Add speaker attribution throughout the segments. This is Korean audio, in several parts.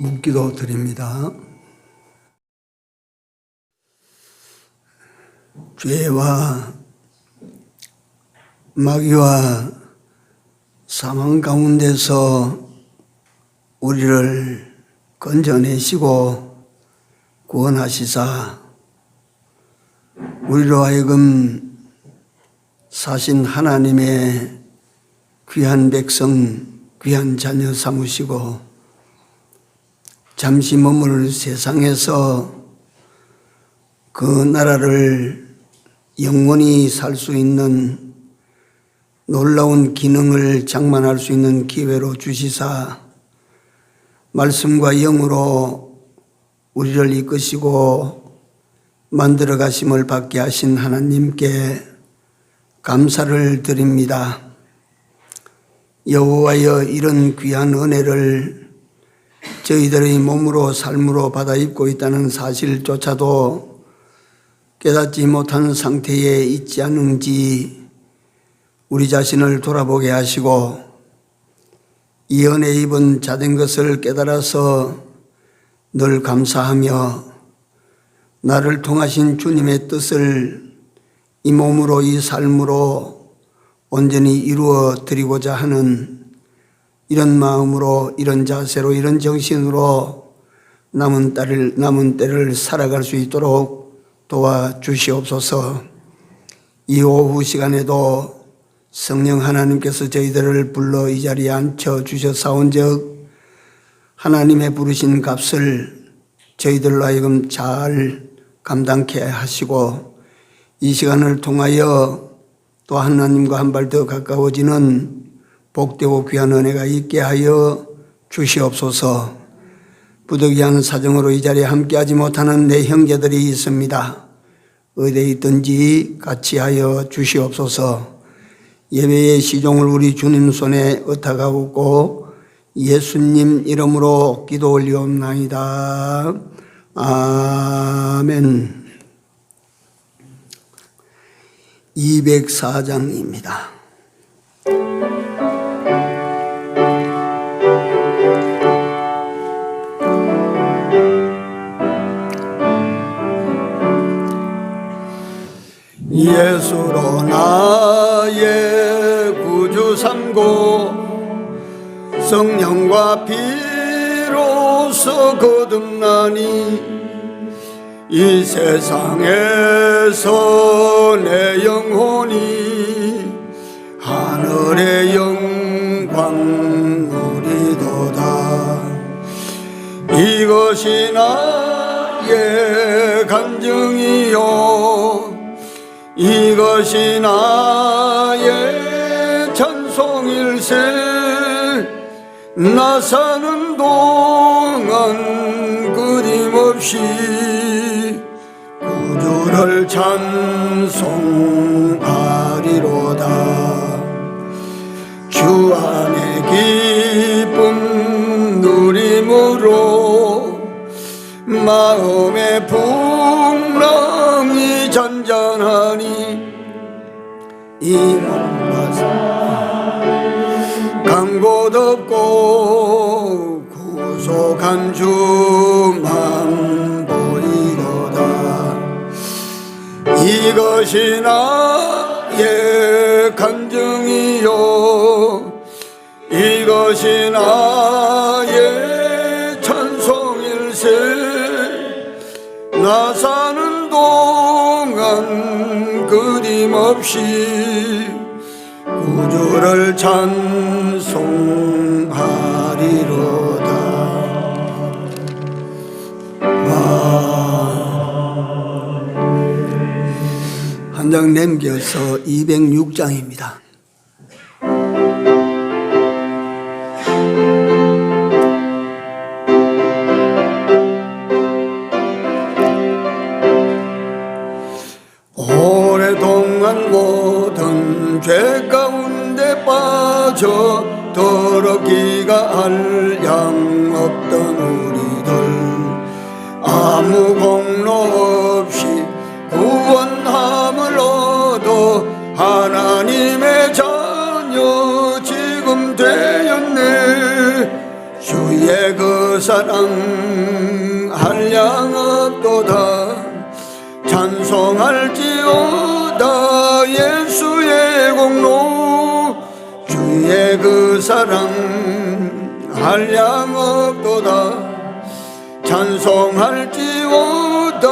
Speaker 1: 묵기도 드립니다. 죄와 마귀와 사망 가운데서 우리를 건져내시고 구원하시사 우리로 하여금 사신 하나님의 귀한 백성, 귀한 자녀 삼으시고 잠시 머물 세상에서 그 나라를 영원히 살 수 있는 놀라운 기능을 장만할 수 있는 기회로 주시사 말씀과 영으로 우리를 이끄시고 만들어 가심을 받게 하신 하나님께 감사를 드립니다. 여호와여, 이런 귀한 은혜를 저희들의 몸으로 삶으로 받아 입고 있다는 사실조차도 깨닫지 못한 상태에 있지 않은지 우리 자신을 돌아보게 하시고 이 은혜 입은 자된 것을 깨달아서 늘 감사하며 나를 통하신 주님의 뜻을 이 몸으로 이 삶으로 온전히 이루어 드리고자 하는 이런 마음으로, 이런 자세로, 이런 정신으로 남은 때를 살아갈 수 있도록 도와주시옵소서. 이 오후 시간에도 성령 하나님께서 저희들을 불러 이 자리에 앉혀주셨사온즉 하나님의 부르신 값을 저희들로 하여금 잘 감당케 하시고 이 시간을 통하여 또 하나님과 한 발 더 가까워지는 복되고 귀한 은혜가 있게 하여 주시옵소서. 부득이한 사정으로 이 자리에 함께하지 못하는 내 형제들이 있습니다. 어디에 있든지 같이 하여 주시옵소서. 예배의 시종을 우리 주님 손에 의탁하고 예수님 이름으로 기도 올리옵나이다. 아멘. 204장입니다. 예수로 나의 구주 삼고 성령과 피로서 거듭나니 이 세상에서 내 영혼이 하늘의 영광 누리도다. 이것이 나의 간증이요 이것이 나의 찬송일세. 나 사는 동안 끊임없이 구주를 찬송하리로다. 주 안에 기쁨 누림으로 마음의 풍랑이 잔잔하니 이 몸과 강곳 없고 구속한 주만 보이도다. 이것이 나의 간증이요 이것이 나의 찬송일세. 나 사는 동안 끊임없이 구주를 찬송하리로다. 한 장 남겨서 206장입니다. 오랫동안 모든 죄 가운데 빠져 더럽기가 한량 없던 우리들 아무 공로 없이 구원함을 얻어 하나님의 자녀 지금 되었네. 주의 그 사랑 한량 없도다 찬송할지어다 예수의 공로 주의 그 사랑 한량 없도다 찬송할지어다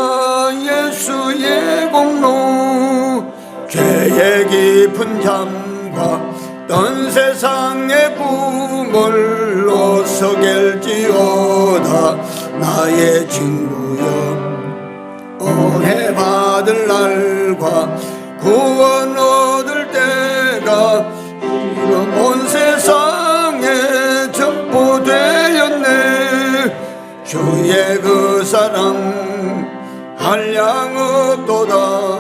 Speaker 1: 예수의 공로 죄의 깊은 잠과 떤 세상의 꿈을 어서 깰지어다 나의 친구여 은혜 받을 날과 구원 얻을 때가 지금 온 세상에 전포되었네 주의 그 사랑 한량 없도다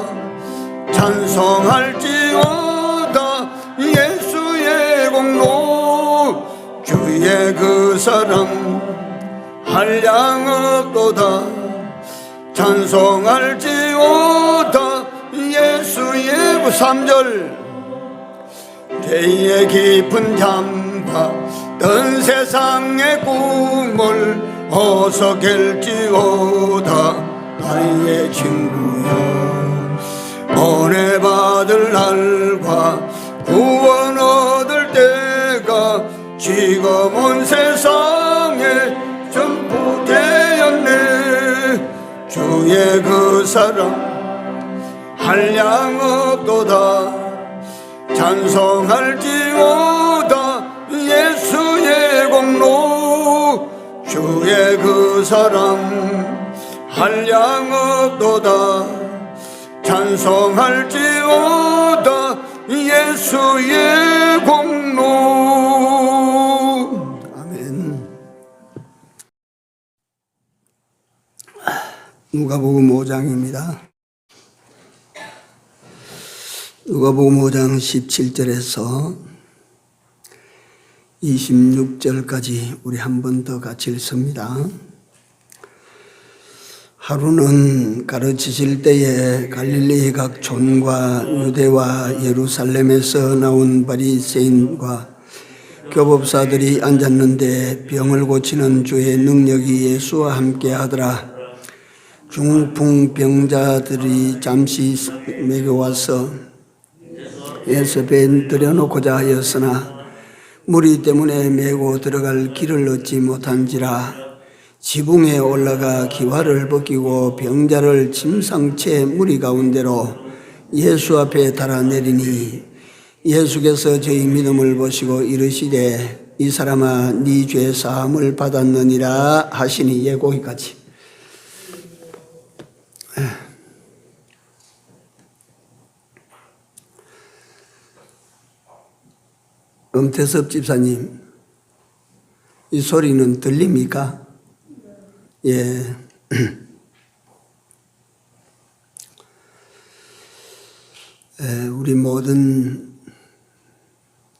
Speaker 1: 찬송할지어다 예수의 공로 주의 그 사랑 한량 없도다 찬송할지어다 예수의 그 3절 죄의 깊은 잠과 떤 세상의 꿈을 어서 깰지어다 나의 친구여 은혜 받을 날과 구원 얻을 때가 지금 온 세상에 전포되었네 주의 그 사랑 한량 없도다 찬송할지어다 예수의 공로 주의 그 사랑 한량 없도다 찬송할지어다 예수의 공로 아멘. 누가복음 5장입니다. 누가복음 5장 17절에서 26절까지 우리 한 번 더 같이 읽습니다. 하루는 가르치실 때에 갈릴리 각 촌과 유대와 예루살렘에서 나온 바리새인과 교법사들이 앉았는데 병을 고치는 주의 능력이 예수와 함께 하더라. 중풍병자들이 잠시 매겨와서 예수 배에 들여놓고자 하였으나 무리 때문에 메고 들어갈 길을 얻지 못한지라 지붕에 올라가 기와를 벗기고 병자를 침상채 무리 가운데로 예수 앞에 달아내리니 예수께서 저희 믿음을 보시고 이르시되 이 사람아 네 죄 사함을 받았느니라 하시니. 예, 거기까지. 엄태섭 집사님, 이 소리는 들립니까? 예. 우리 모든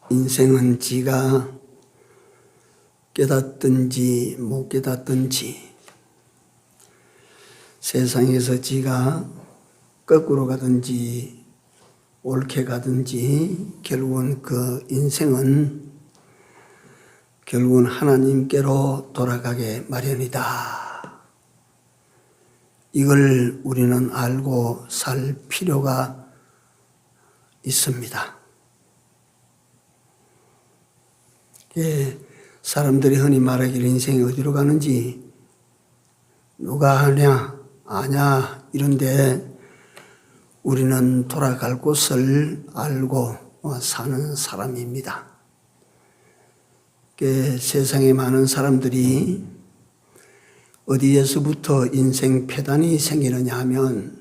Speaker 1: 인생은 지가 깨닫든지 못 깨닫든지 세상에서 지가 거꾸로 가든지 옳게 가든지 결국은 그 인생은 결국은 하나님께로 돌아가게 마련이다. 이걸 우리는 알고 살 필요가 있습니다. 사람들이 흔히 말하기를 인생이 어디로 가는지 누가 아냐 이런데 우리는 돌아갈 곳을 알고 사는 사람입니다. 세상에 많은 사람들이 어디에서부터 인생 폐단이 생기느냐 하면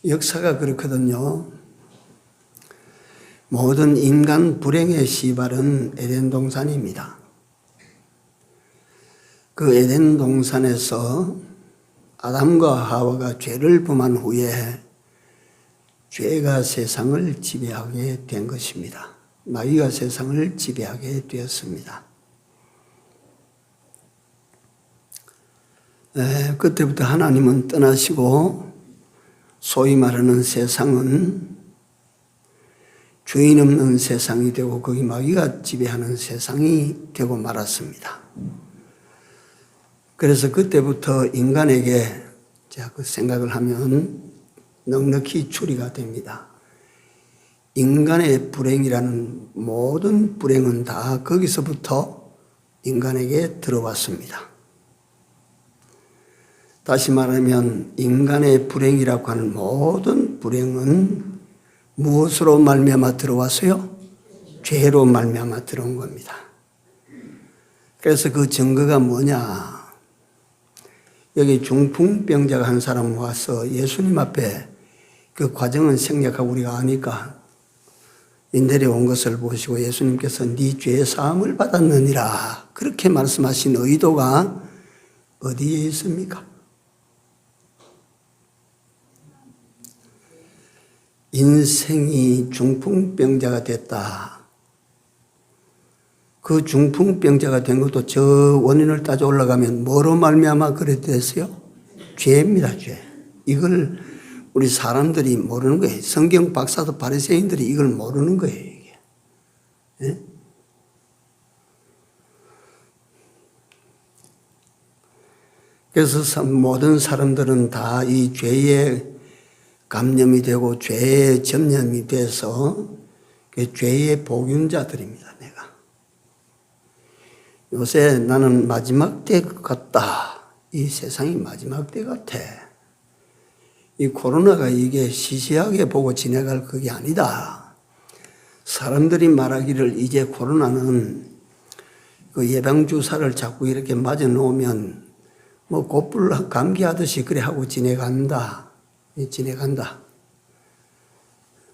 Speaker 1: 역사가 그렇거든요. 모든 인간 불행의 시발은 에덴 동산입니다. 그 에덴 동산에서 아담과 하와가 죄를 범한 후에 죄가 세상을 지배하게 된 것입니다. 마귀가 세상을 지배하게 되었습니다. 그때부터 하나님은 떠나시고 소위 말하는 세상은 주인 없는 세상이 되고 거기 마귀가 지배하는 세상이 되고 말았습니다. 그래서 그때부터 인간에게 제가 그 생각을 하면 넉넉히 추리가 됩니다. 인간의 불행이라는 모든 불행은 다 거기서부터 인간에게 들어왔습니다. 다시 말하면 인간의 불행이라고 하는 모든 불행은 무엇으로 말미암아 들어왔어요? 죄로 말미암아 들어온 겁니다. 그래서 그 증거가 뭐냐? 여기 중풍병자가 한 사람 와서 예수님 앞에 그 과정은 생략하고 우리가 아니까 내려온 것을 보시고 예수님께서 네 죄 사함을 받았느니라 그렇게 말씀하신 의도가 어디에 있습니까? 인생이 중풍병자가 됐다. 그 중풍병자가 된 것도 저 원인을 따져 올라가면 뭐로 말미암아 그래 됐어요? 죄입니다, 죄. 이걸 우리 사람들이 모르는 거예요. 성경 박사도 바리새인들이 이걸 모르는 거예요, 이게. 예? 그래서 모든 사람들은 다 이 죄에 감염이 되고 죄에 점염이 돼서 죄의 복균자들입니다, 내가. 요새 나는 마지막 때 같다. 이 세상이 마지막 때 같아. 이 코로나가 이게 시시하게 보고 지나갈 그게 아니다. 사람들이 말하기를 이제 코로나는 그 예방주사를 자꾸 이렇게 맞아 놓으면 뭐 곧불 감기하듯이 그래 하고 지내간다.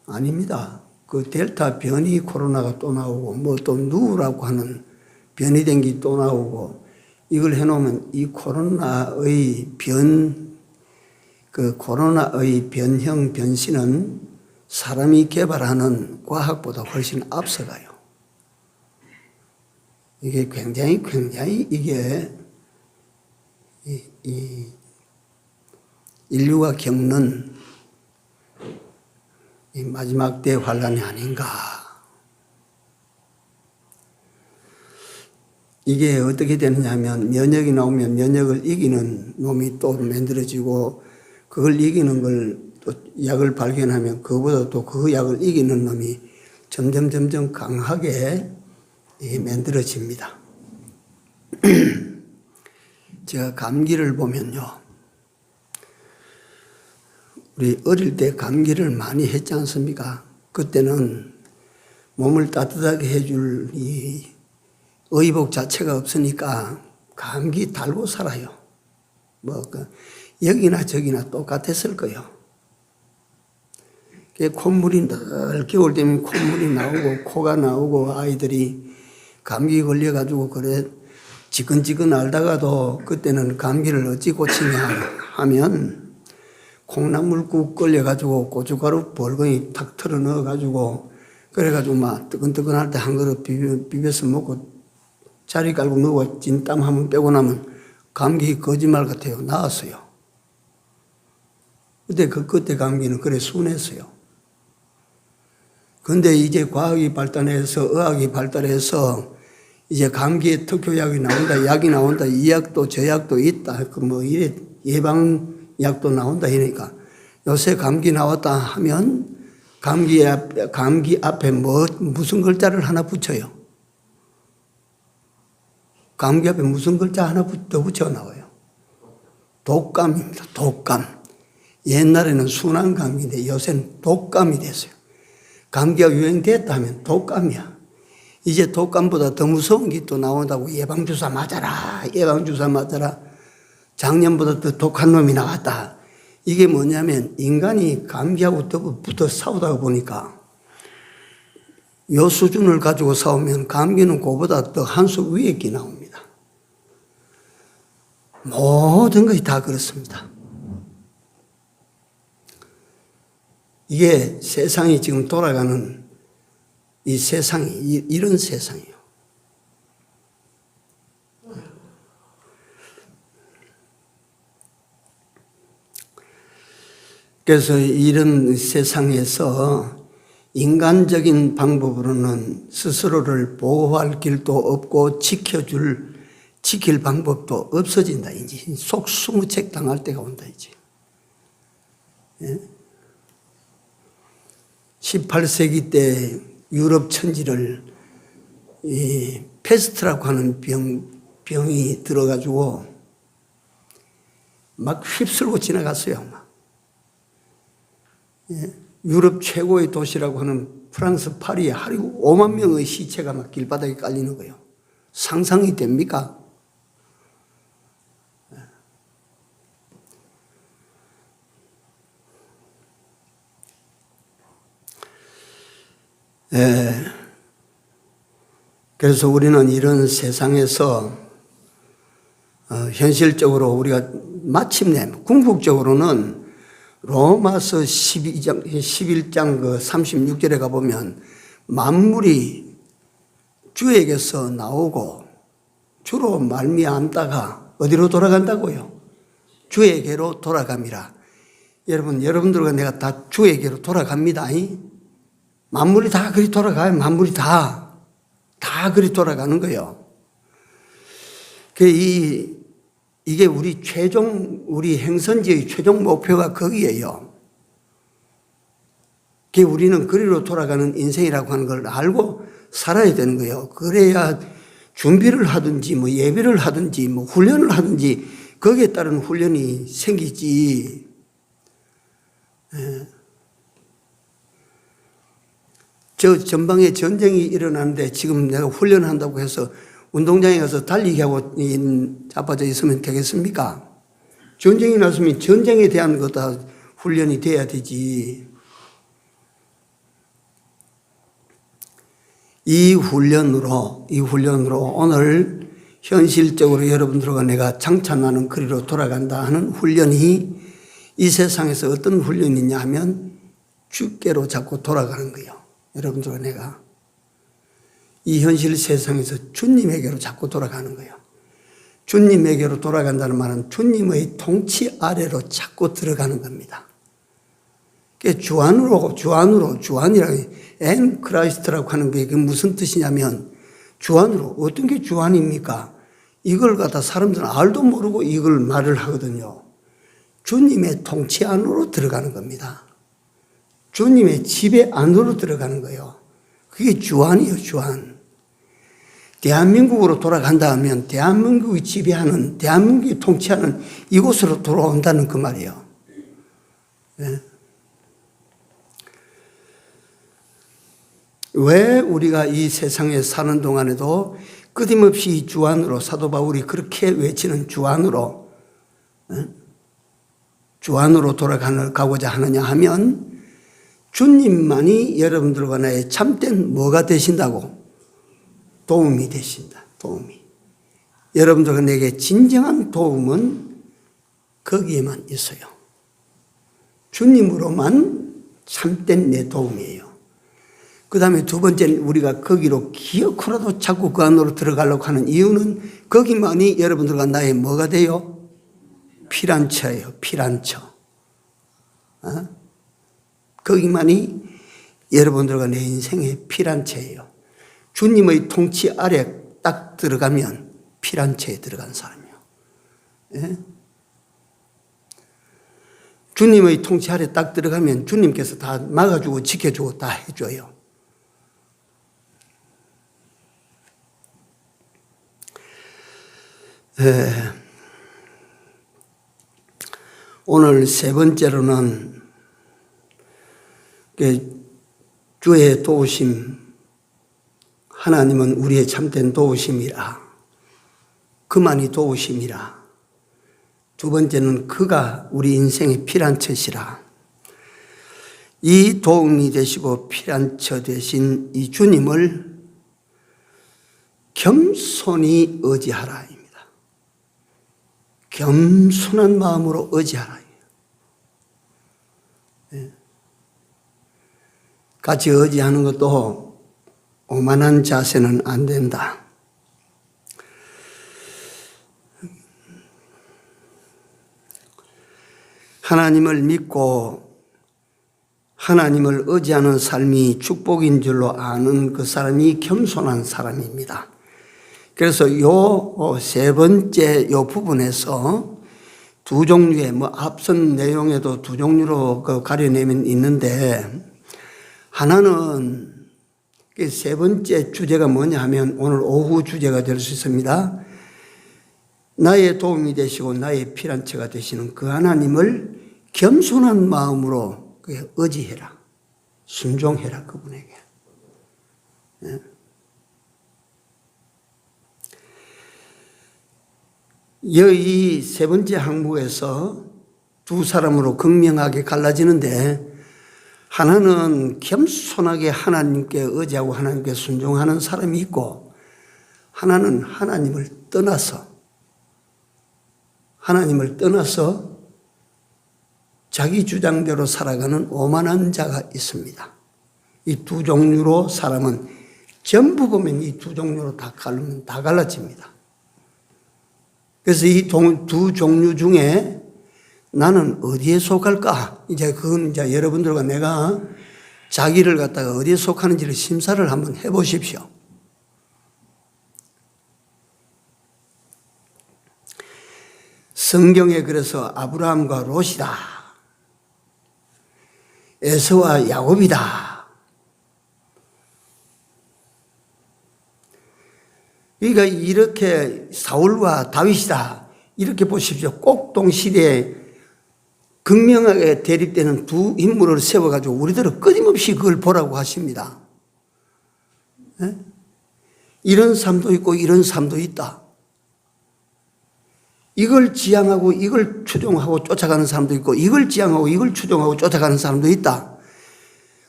Speaker 1: 아닙니다. 그 델타 변이 코로나가 또 나오고 뭐 또 누라고 하는 변이 된 게 또 나오고 이걸 해놓으면 이 코로나의 코로나의 변형 변신은 사람이 개발하는 과학보다 훨씬 앞서가요. 이게 굉장히 이게 인류가 겪는 이 마지막 때 환란이 아닌가. 이게 어떻게 되느냐 하면 면역이 나오면 면역을 이기는 놈이 또 만들어지고 그걸 이기는 걸 또 약을 발견하면 그거보다 또 그 약을 이기는 놈이 점점 강하게 만들어집니다. 제가 감기를 보면요. 우리 어릴 때 감기를 많이 했지 않습니까? 그때는 몸을 따뜻하게 해줄 이 의복 자체가 없으니까 감기 달고 살아요. 여기나 저기나 똑같았을 거예요. 콧물이 늘 겨울 되면 콧물이 나오고 코가 나오고 아이들이 감기 걸려가지고 그래 지근지근 앓다가도 그때는 감기를 어찌 고치냐 하면 콩나물국 끓여가지고 고춧가루 벌건이 탁 털어 넣어가지고 그래가지고 막 뜨끈뜨끈할 때 한 그릇 비벼서 먹고 자리 깔고 먹고 진땀 한번 빼고 나면 감기 거짓말 같아요. 나았어요. 그때 감기는 그래 순했어요. 근데 이제 과학이 발달해서 의학이 발달해서 이제 감기에 특효약이 나온다, 약이 나온다, 이 약도 저 약도 있다. 이래 예방약도 나온다 이러니까 요새 감기 나왔다 하면 감기 앞에 무슨 글자를 하나 붙여요. 감기 앞에 무슨 글자 하나 더 붙여 나와요. 독감입니다. 독감. 옛날에는 순한 감기인데 요새는 독감이 됐어요. 감기가 유행됐다 하면 독감이야. 이제 독감보다 더 무서운 게 또 나온다고 예방주사 맞아라. 작년보다 더 독한 놈이 나왔다. 이게 뭐냐면 인간이 감기하고 붙어 싸우다 보니까 요 수준을 가지고 싸우면 감기는 그보다 더 한 수 위에 게 나옵니다. 모든 것이 다 그렇습니다. 이게 세상이 지금 돌아가는 이 세상이 이런 세상이에요. 그래서 이런 세상에서 인간적인 방법으로는 스스로를 보호할 길도 없고 지켜줄 지킬 방법도 없어진다. 이제 속수무책 당할 때가 온다. 이제. 18세기 때 유럽 천지를 이 페스트라고 하는 병이 들어가지고 막 휩쓸고 지나갔어요. 막. 유럽 최고의 도시라고 하는 프랑스 파리에 하루 5만 명의 시체가 막 길바닥에 깔리는 거예요. 상상이 됩니까? 그래서 우리는 이런 세상에서 현실적으로 우리가 마침내 궁극적으로는 로마서 11장 그 36절에 가보면 만물이 주에게서 나오고 주로 말미암다가 어디로 돌아간다고요? 주에게로 돌아갑니다. 여러분들과 내가 다 주에게로 돌아갑니다. 만물이 다 그리 돌아가요. 만물이 다 그리 돌아가는 거예요. 이게 우리 행선지의 최종 목표가 거기에요. 우리는 그리로 돌아가는 인생이라고 하는 걸 알고 살아야 되는 거예요. 그래야 준비를 하든지 예비를 하든지 훈련을 하든지 거기에 따른 훈련이 생기지. 저 전방에 전쟁이 일어나는데 지금 내가 훈련한다고 해서 운동장에 가서 달리기 하고 자빠져 있으면 되겠습니까? 전쟁이 났으면 전쟁에 대한 것도 훈련이 돼야 되지. 이 훈련으로 오늘 현실적으로 여러분들과 내가 장차 나는 그리로 돌아간다 하는 훈련이 이 세상에서 어떤 훈련이냐 하면 주께로 자꾸 돌아가는 거예요. 여러분들과 내가 이 현실 세상에서 주님에게로 자꾸 돌아가는 거예요. 주님에게로 돌아간다는 말은 주님의 통치 아래로 자꾸 들어가는 겁니다. 주안이라고 엔 크라이스트라고 하는 게 무슨 뜻이냐면 주안으로, 어떤 게 주안입니까? 이걸 갖다 사람들은 알도 모르고 이걸 말을 하거든요. 주님의 통치 안으로 들어가는 겁니다. 주님의 지배 안으로 들어가는 거예요. 그게 주안이에요, 주안. 대한민국으로 돌아간다 하면 대한민국이 지배하는, 대한민국이 통치하는 이곳으로 돌아온다는 그 말이에요. 네. 왜 우리가 이 세상에 사는 동안에도 끊임없이 주안으로, 사도 바울이 그렇게 외치는 주안으로 돌아가고자 하느냐 하면 주님만이 여러분들과 나의 참된 뭐가 되신다고? 도움이 되신다. 도움이. 여러분들과 내게 진정한 도움은 거기에만 있어요. 주님으로만 참된 내 도움이에요. 그 다음에 두 번째는 우리가 거기로 기어코라도 자꾸 그 안으로 들어가려고 하는 이유는 거기만이 여러분들과 나의 뭐가 돼요? 피란처예요. 피란처. 거기만이 여러분들과 내 인생의 피란처예요. 주님의 통치 아래 딱 들어가면 피란처에 들어간 사람이에요. 예? 주님의 통치 아래 딱 들어가면 주님께서 다 막아주고 지켜주고 다 해줘요. 오늘 세 번째로는 주의 도우심, 하나님은 우리의 참된 도우심이라. 그만이 도우심이라. 두 번째는 그가 우리 인생의 피란처시라. 이 도움이 되시고 피란처 되신 이 주님을 겸손히 의지하라입니다. 겸손한 마음으로 의지하라. 같이 의지하는 것도 오만한 자세는 안 된다. 하나님을 믿고 하나님을 의지하는 삶이 축복인 줄로 아는 그 사람이 겸손한 사람입니다. 그래서 요 세 번째 요 부분에서 두 종류의 앞선 내용에도 두 종류로 가려내면 있는데, 하나는 세 번째 주제가 뭐냐 하면 오늘 오후 주제가 될 수 있습니다. 나의 도움이 되시고 나의 피난처가 되시는 그 하나님을 겸손한 마음으로 의지해라. 순종해라, 그분에게. 이 세 번째 항목에서 두 사람으로 극명하게 갈라지는데, 하나는 겸손하게 하나님께 의지하고 하나님께 순종하는 사람이 있고, 하나는 하나님을 떠나서 자기 주장대로 살아가는 오만한 자가 있습니다. 이 두 종류로 사람은 전부 보면 이 두 종류로 다 갈라집니다. 그래서 이 두 종류 중에 나는 어디에 속할까? 그건 여러분들과 내가 자기를 갖다가 어디에 속하는지를 심사를 한번 해보십시오. 성경에 그래서 아브라함과 롯이다, 에서와 야곱이다, 그러니까 이렇게 사울과 다윗이다, 이렇게 보십시오. 꼭 동시대에 극명하게 대립되는 두 인물을 세워가지고 우리들은 끊임없이 그걸 보라고 하십니다. 이런 삶도 있고 이런 삶도 있다. 이걸 지향하고 이걸 추종하고 쫓아가는 사람도 있고, 이걸 지향하고 이걸 추종하고 쫓아가는 사람도 있다.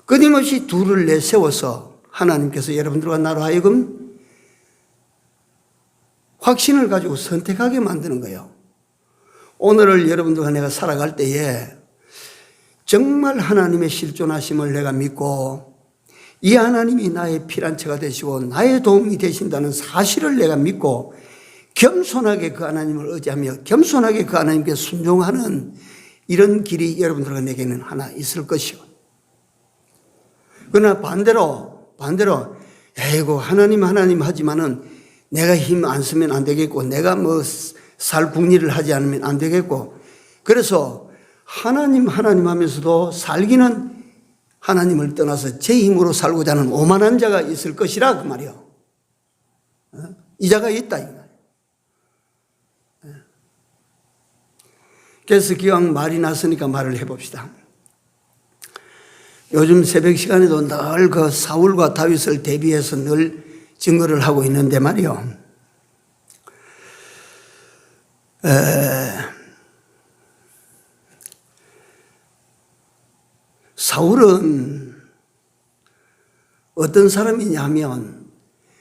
Speaker 1: 끊임없이 둘을 내세워서 하나님께서 여러분들과 나로 하여금 확신을 가지고 선택하게 만드는 거예요. 오늘을 여러분들과 내가 살아갈 때에 정말 하나님의 실존하심을 내가 믿고, 이 하나님이 나의 피난처가 되시고 나의 도움이 되신다는 사실을 내가 믿고 겸손하게 그 하나님을 의지하며 겸손하게 그 하나님께 순종하는 이런 길이 여러분들과 내게는 하나 있을 것이요. 그러나 반대로 에이고 하나님 하지만은 내가 힘 안 쓰면 안 되겠고, 내가 살 궁리를 하지 않으면 안 되겠고, 그래서 하나님 하면서도 살기는 하나님을 떠나서 제 힘으로 살고자 하는 오만한 자가 있을 것이라, 그 말이요. 이 자가 있다, 이 말. 그래서 기왕 말이 났으니까 말을 해봅시다. 요즘 새벽 시간에도 늘 그 사울과 다윗을 대비해서 늘 증거를 하고 있는데 말이요. 사울은 어떤 사람이냐면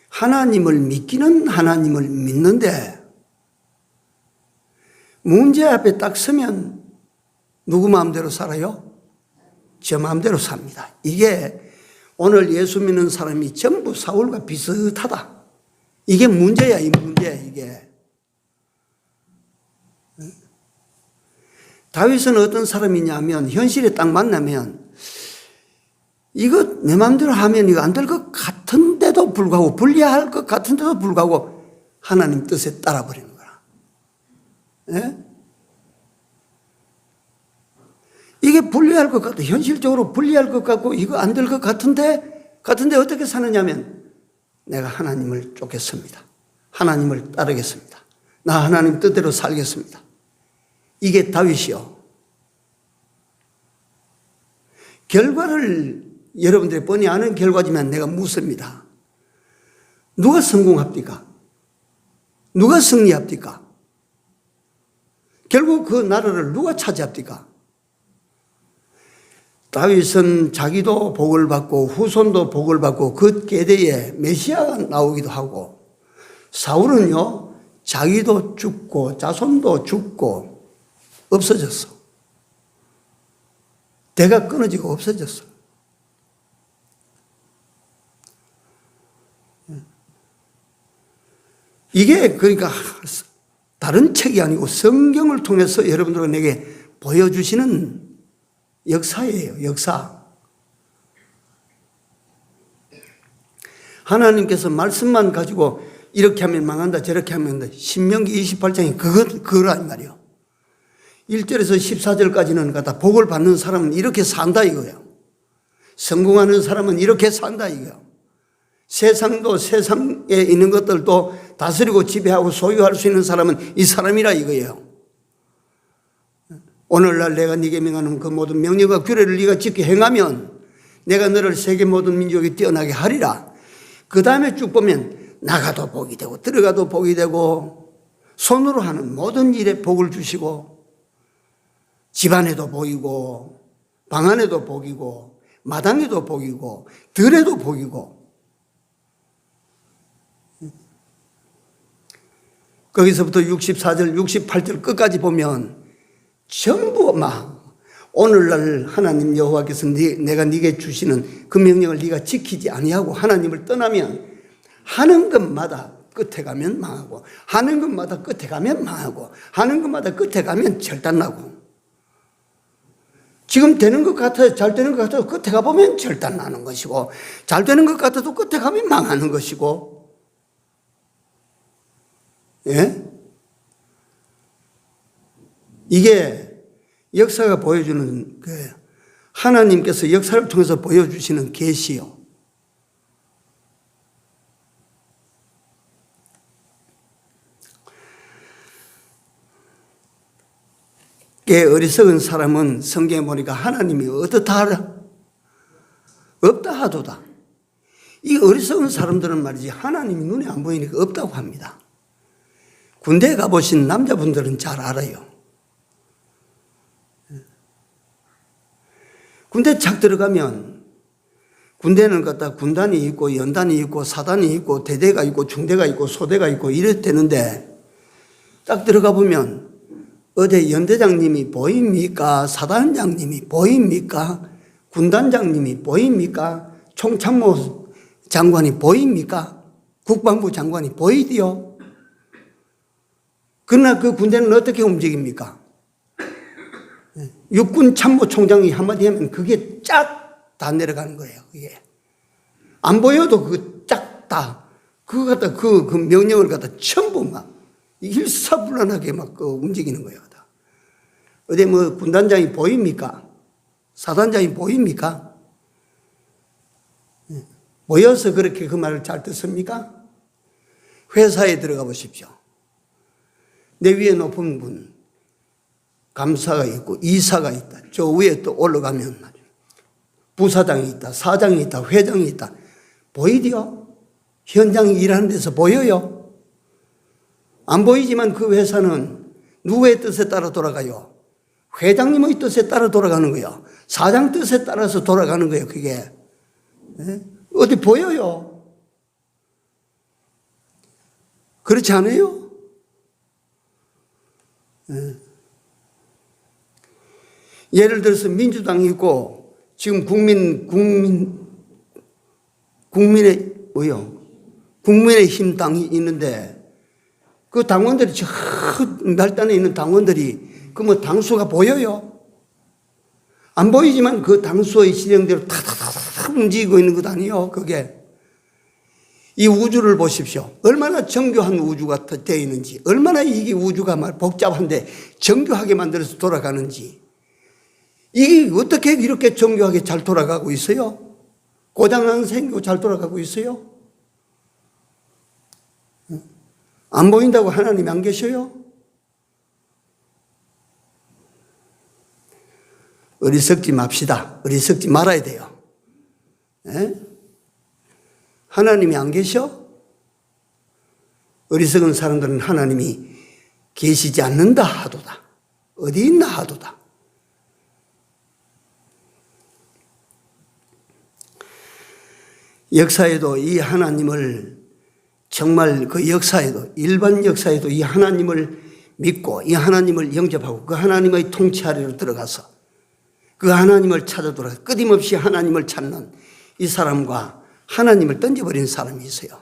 Speaker 1: 하나님을 믿기는 하나님을 믿는데 문제 앞에 딱 서면 누구 마음대로 살아요? 저 마음대로 삽니다. 이게 오늘 예수 믿는 사람이 전부 사울과 비슷하다. 이게 문제야, 이 문제야, 이게. 다윗은 어떤 사람이냐면 현실에 딱 만나면 이거 내 마음대로 하면 이거 안 될 것 같은데도 불구하고, 불리할 것 같은데도 불구하고 하나님 뜻에 따라버리는 거야. 예? 이게 불리할 것 같아. 현실적으로 불리할 것 같고 이거 안 될 것 같은데 어떻게 사느냐면 내가 하나님을 쫓겠습니다. 하나님을 따르겠습니다. 나 하나님 뜻대로 살겠습니다. 이게 다윗이요. 결과를 여러분들이 뻔히 아는 결과지만 내가 묻습니다. 누가 성공합니까? 누가 승리합니까? 결국 그 나라를 누가 차지합니까? 다윗은 자기도 복을 받고 후손도 복을 받고 그 계대에 메시아가 나오기도 하고, 사울은요 자기도 죽고 자손도 죽고 없어졌어. 대가 끊어지고 없어졌어. 이게 그러니까 다른 책이 아니고 성경을 통해서 여러분들과 내게 보여주시는 역사예요, 역사. 하나님께서 말씀만 가지고 이렇게 하면 망한다, 저렇게 하면 된다. 신명기 28장이 그거란 말이에요. 1절에서 14절까지는 갖다 복을 받는 사람은 이렇게 산다 이거예요. 성공하는 사람은 이렇게 산다 이거예요. 세상도 세상에 있는 것들도 다스리고 지배하고 소유할 수 있는 사람은 이 사람이라 이거예요. 오늘날 내가 네게 명하는 그 모든 명령과 규례를 네가 지켜 행하면 내가 너를 세계 모든 민족이 뛰어나게 하리라. 그 다음에 쭉 보면 나가도 복이 되고 들어가도 복이 되고 손으로 하는 모든 일에 복을 주시고 집안에도 복이고 방 안에도 복이고 마당에도 복이고 들에도 복이고 거기서부터 64절 68절 끝까지 보면 전부 막 오늘날 하나님 여호와께서 내가 네게 주시는 그 명령을 네가 지키지 아니하고 하나님을 떠나면 하는 것마다 끝에 가면 망하고 하는 것마다 끝에 가면 망하고 하는 것마다 끝에 가면 절단나고 지금 되는 것 같아요. 잘 되는 것 같아도 끝에 가보면 절단나는 것이고 잘 되는 것 같아도 끝에 가면 망하는 것이고 예? 이게 역사가 보여주는 거예요. 하나님께서 역사를 통해서 보여주시는 계시요. 어리석은 사람은 성경에 보니까 하나님이 어떻다 하라? 없다 하도다. 이 어리석은 사람들은 말이지 하나님이 눈에 안 보이니까 없다고 합니다. 군대에 가보신 남자분들은 잘 알아요. 군대 착 들어가면 군대는 갖다 군단이 있고 연단이 있고 사단이 있고 대대가 있고 중대가 있고 소대가 있고 이래 되는데 딱 들어가 보면 어디 연대장님이 보입니까? 사단장님이 보입니까? 군단장님이 보입니까? 총참모 장관이 보입니까? 국방부 장관이 보이디요? 그러나 그 군대는 어떻게 움직입니까? 육군 참모총장이 한마디 하면 그게 쫙 다 내려가는 거예요. 그게 안 보여도 그 쫙 다 그거 갖다 그 명령을 갖다 전부 막 일사불란하게 막 움직이는 거예요. 어디 뭐 군단장이 보입니까? 사단장이 보입니까? 모여서 그렇게 그 말을 잘 듣습니까? 회사에 들어가 보십시오. 내 위에 높은 분, 감사가 있고 이사가 있다. 저 위에 또 올라가면 부사장이 있다, 사장이 있다, 회장이 있다. 보이디요? 현장 일하는 데서 보여요? 안 보이지만 그 회사는 누구의 뜻에 따라 돌아가요? 회장님의 뜻에 따라 돌아가는 거예요. 사장 뜻에 따라서 돌아가는 거예요. 그게 어디 보여요? 그렇지 않아요? 예를 들어서 민주당이 있고 지금 국민의힘 당이 있는데 그 당원들이 저 날단에 있는 당원들이 그 뭐 당수가 보여요? 안 보이지만 그 당수의 실행대로 타타타타 움직이고 있는 것 아니에요? 그게 이 우주를 보십시오. 얼마나 정교한 우주가 되어 있는지, 얼마나 이게 우주가 복잡한데 정교하게 만들어서 돌아가는지. 이게 어떻게 이렇게 정교하게 잘 돌아가고 있어요? 고장난 생기고 잘 돌아가고 있어요? 안 보인다고 하나님이 안 계셔요? 어리석지 맙시다. 어리석지 말아야 돼요. 에? 하나님이 안 계셔? 어리석은 사람들은 하나님이 계시지 않는다 하도다. 어디 있나 하도다. 역사에도 이 하나님을 정말 그 역사에도 일반 역사에도 이 하나님을 믿고 이 하나님을 영접하고 그 하나님의 통치 아래로 들어가서 그 하나님을 찾아 돌아가 끊임없이 하나님을 찾는 이 사람과 하나님을 던져버린 사람이 있어요.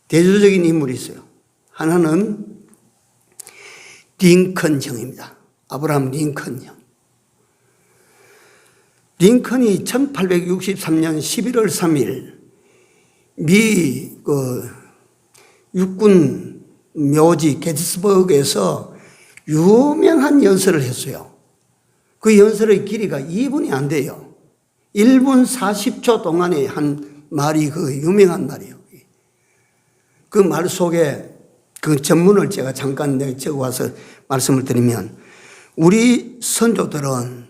Speaker 1: 대조적인 인물이 있어요. 하나는 링컨 형입니다. 아브라함 링컨 형. 링컨이 1863년 11월 3일 미 육군 묘지 게티스버그에서 유명한 연설을 했어요. 그 연설의 길이가 2분이 안 돼요. 1분 40초 동안에 한 말이 그 유명한 말이에요. 그 말 속에 그 전문을 제가 잠깐 적어 와서 말씀을 드리면, 우리 선조들은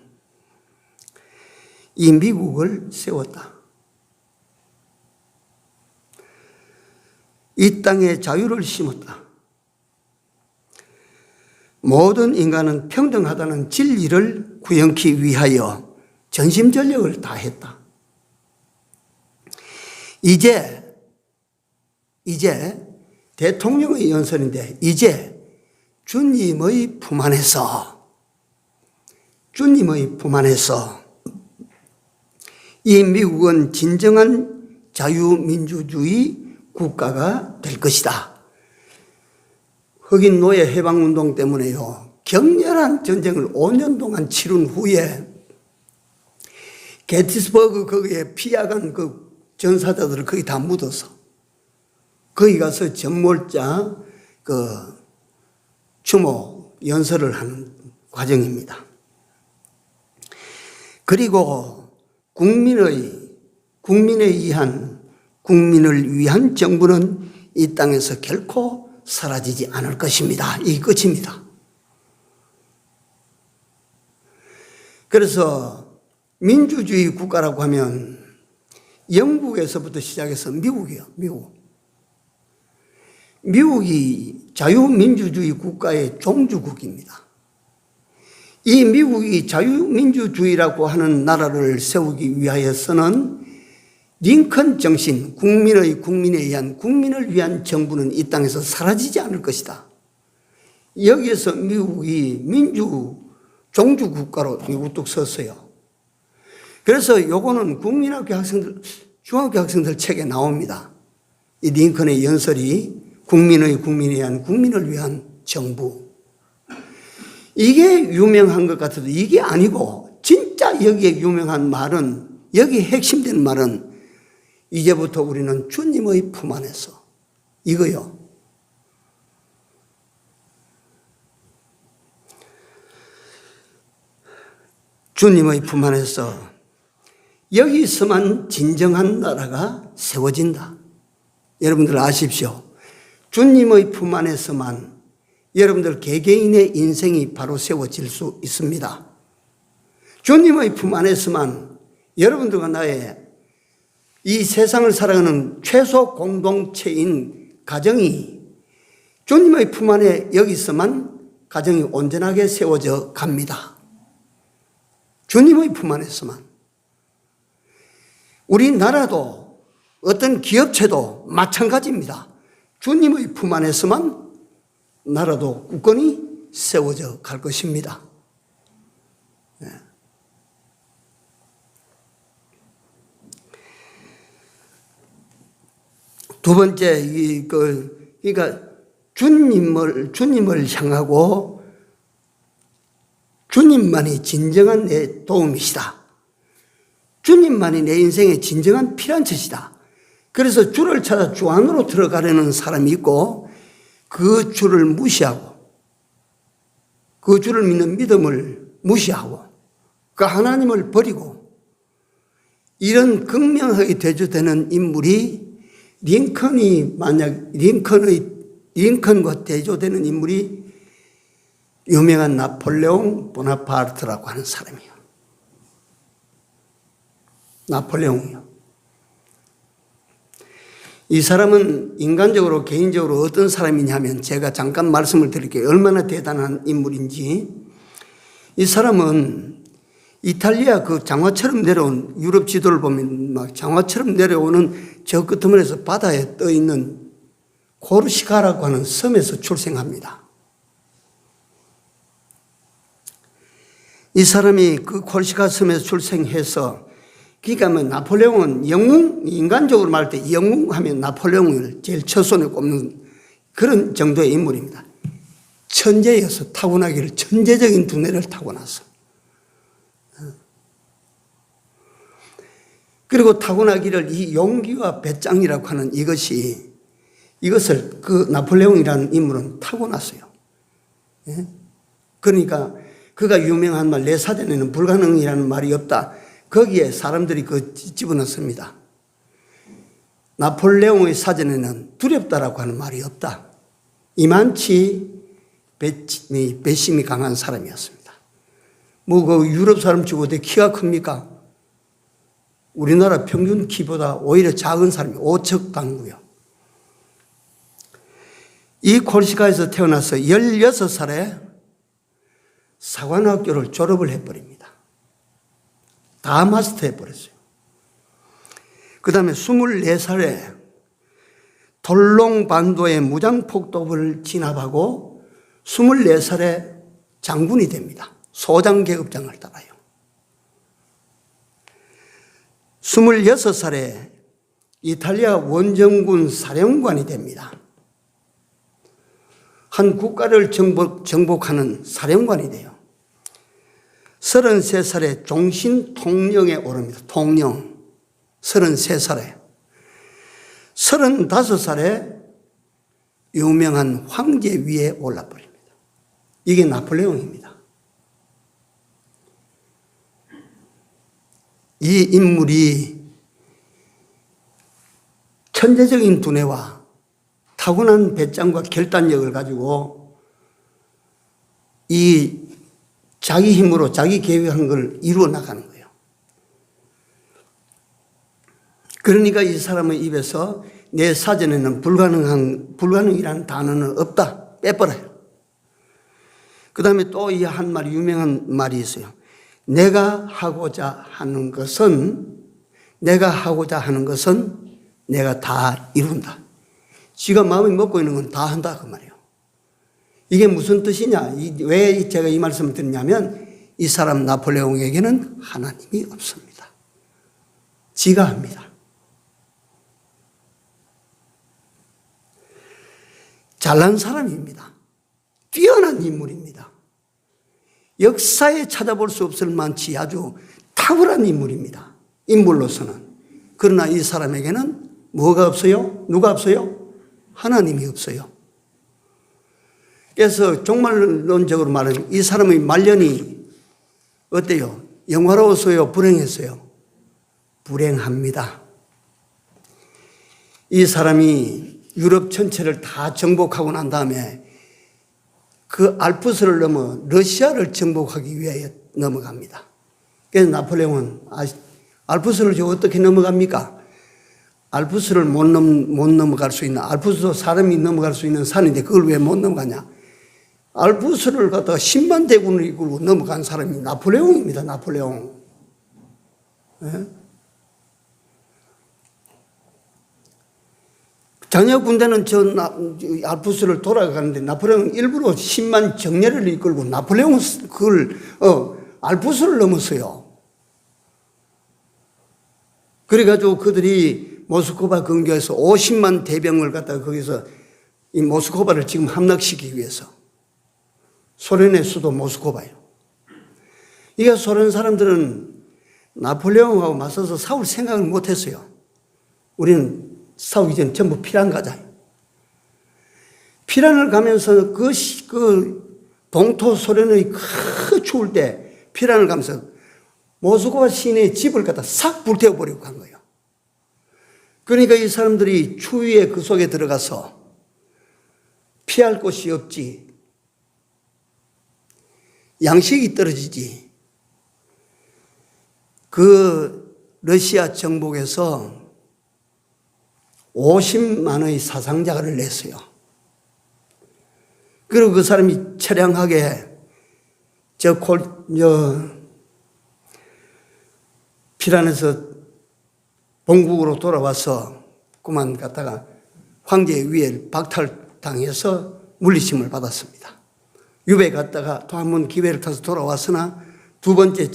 Speaker 1: 이 미국을 세웠다. 이 땅에 자유를 심었다. 모든 인간은 평등하다는 진리를 구현하기 위하여 전심전력을 다했다. 이제 대통령의 연설인데, 이제 주님의 품 안에서 이 미국은 진정한 자유민주주의 국가가 될 것이다. 흑인 노예 해방운동 때문에요, 격렬한 전쟁을 5년 동안 치른 후에 게티스버그 거기에 피해간 그 전사자들을 거기 다 묻어서 거기 가서 전몰자 그 추모 연설을 하는 과정입니다. 그리고 국민을 위한 정부는 이 땅에서 결코 사라지지 않을 것입니다. 이 끝입니다. 그래서 민주주의 국가라고 하면 영국에서부터 시작해서 미국이에요. 미국이 자유민주주의 국가의 종주국입니다. 이 미국이 자유민주주의라고 하는 나라를 세우기 위하여서는 링컨 정신, 국민에 의한 국민을 위한 정부는 이 땅에서 사라지지 않을 것이다. 여기에서 미국이 종주국가로 우뚝 섰어요. 그래서 요거는 중학교 학생들 책에 나옵니다. 이 링컨의 연설이 국민에 의한 국민을 위한 정부. 이게 유명한 것 같아도 이게 아니고, 진짜 여기에 유명한 말은, 여기에 핵심된 말은 이제부터 우리는 주님의 품 안에서, 이거요. 주님의 품 안에서 여기서만 진정한 나라가 세워진다. 여러분들 아십시오. 주님의 품 안에서만 여러분들 개개인의 인생이 바로 세워질 수 있습니다. 주님의 품 안에서만 여러분들과 나의 이 세상을 살아가는 최소 공동체인 가정이 주님의 품 안에 여기서만 가정이 온전하게 세워져 갑니다. 주님의 품 안에서만. 우리나라도 어떤 기업체도 마찬가지입니다. 주님의 품 안에서만 나라도 굳건히 세워져 갈 것입니다. 두 번째, 그러니까 주님을 향하고 주님만이 진정한 내 도움이시다. 주님만이 내 인생의 진정한 피난처시다. 그래서 주를 찾아 주 안으로 들어가려는 사람이 있고, 그 주를 무시하고, 그 주를 믿는 믿음을 무시하고, 그 하나님을 버리고, 이런 극명하게 대조되는 인물이 링컨과 대조되는 인물이 유명한 나폴레옹 보나파르트라고 하는 사람이에요. 나폴레옹이요. 이 사람은 인간적으로, 개인적으로 어떤 사람이냐면, 제가 잠깐 말씀을 드릴게요. 얼마나 대단한 인물인지. 이 사람은 이탈리아 그 장화처럼 내려온, 유럽 지도를 보면 막 장화처럼 내려오는 저 끝머리에서 바다에 떠 있는 코르시카라고 하는 섬에서 출생합니다. 이 사람이 그 코르시카 섬에서 출생해서, 그러니까 뭐 나폴레옹은 인간적으로 말할 때 영웅하면 나폴레옹을 제일 첫손에 꼽는 그런 정도의 인물입니다. 천재여서 타고나기를, 천재적인 두뇌를 타고나서. 그리고 타고나기를 이 용기와 배짱이라고 하는 이것이 이것을 그 나폴레옹이라는 인물은 타고났어요. 예? 그러니까 그가 유명한 말, 내 사전에는 불가능이라는 말이 없다. 거기에 사람들이 그 집어넣습니다. 나폴레옹의 사전에는 두렵다라고 하는 말이 없다. 이만치 배심이 강한 사람이었습니다. 뭐 그 유럽 사람 치고 어떻게 키가 큽니까? 우리나라 평균 키보다 오히려 작은 사람이 5척 당구요. 이 코르시카에서 태어나서 16살에 사관학교를 졸업을 해버립니다. 다 마스터해버렸어요. 그 다음에 24살에 돌롱반도의 무장폭도를 진압하고 24살에 장군이 됩니다. 소장 계급장을 따라요. 26살에 이탈리아 원정군 사령관이 됩니다. 한 국가를 정복하는 사령관이 돼요. 33살에 종신 통령에 오릅니다. 통령. 33살에. 35살에 유명한 황제 위에 올라버립니다. 이게 나폴레옹입니다. 이 인물이 천재적인 두뇌와 타고난 배짱과 결단력을 가지고 이 자기 힘으로 자기 계획한 걸 이루어 나가는 거예요. 그러니까 이 사람의 입에서 내 사전에는 불가능이라는 단어는 없다. 빼버려요. 그 다음에 또 이 한 말이 유명한 말이 있어요. 내가 하고자 하는 것은 내가 다 이룬다. 지가 마음에 먹고 있는 건 다 한다 그 말이에요. 이게 무슨 뜻이냐? 왜 제가 이 말씀을 드리냐면 이 사람 나폴레옹에게는 하나님이 없습니다. 지가 합니다. 잘난 사람입니다. 뛰어난 인물입니다. 역사에 찾아볼 수 없을 만치 아주 탁월한 인물입니다. 인물로서는. 그러나 이 사람에게는 뭐가 없어요? 누가 없어요? 하나님이 없어요. 그래서 종말론적으로 말하면 이 사람의 말년이 어때요? 영화로웠어요? 불행했어요? 불행합니다. 이 사람이 유럽 전체를 다 정복하고 난 다음에 그 알프스를 넘어 러시아를 정복하기 위해 넘어갑니다. 그래서 나폴레옹은 알프스를 어떻게 넘어갑니까? 알프스를 못 넘어갈 수 있는, 알프스도 사람이 넘어갈 수 있는 산인데 그걸 왜 못 넘어가냐? 알프스를 갖다가 10만 대군을 이끌고 넘어간 사람이 나폴레옹입니다. 나폴레옹. 네? 자녀 군대는 알프스를 돌아가는데 나폴레옹은 일부러 10만 정예를 이끌고 나폴레옹은 그걸 알프스를 넘었어요. 그래가지고 그들이 모스크바 근교에서 50만 대병을 갖다가 거기서 이 모스크바를 지금 함락시키기 위해서 소련의 수도 모스크바예요. 이게 소련 사람들은 나폴레옹하고 맞서서 싸울 생각을 못했어요. 우리는 싸우기 전에 전부 피란 가자. 피란을 가면서 그 동토 소련의 추울 때 피란을 가면서 모스크바 시내의 집을 갖다 싹 불태워버리고 간 거예요. 그러니까 이 사람들이 추위에 그 속에 들어가서 피할 곳이 없지. 양식이 떨어지지. 그 러시아 정복에서 50만의 사상자를 냈어요. 그리고 그 사람이 처량하게 피란에서 본국으로 돌아와서 그만 갔다가 황제 위에 박탈당해서 물리침을 받았습니다. 유배 갔다가 또 한 번 기회를 타서 돌아왔으나 두 번째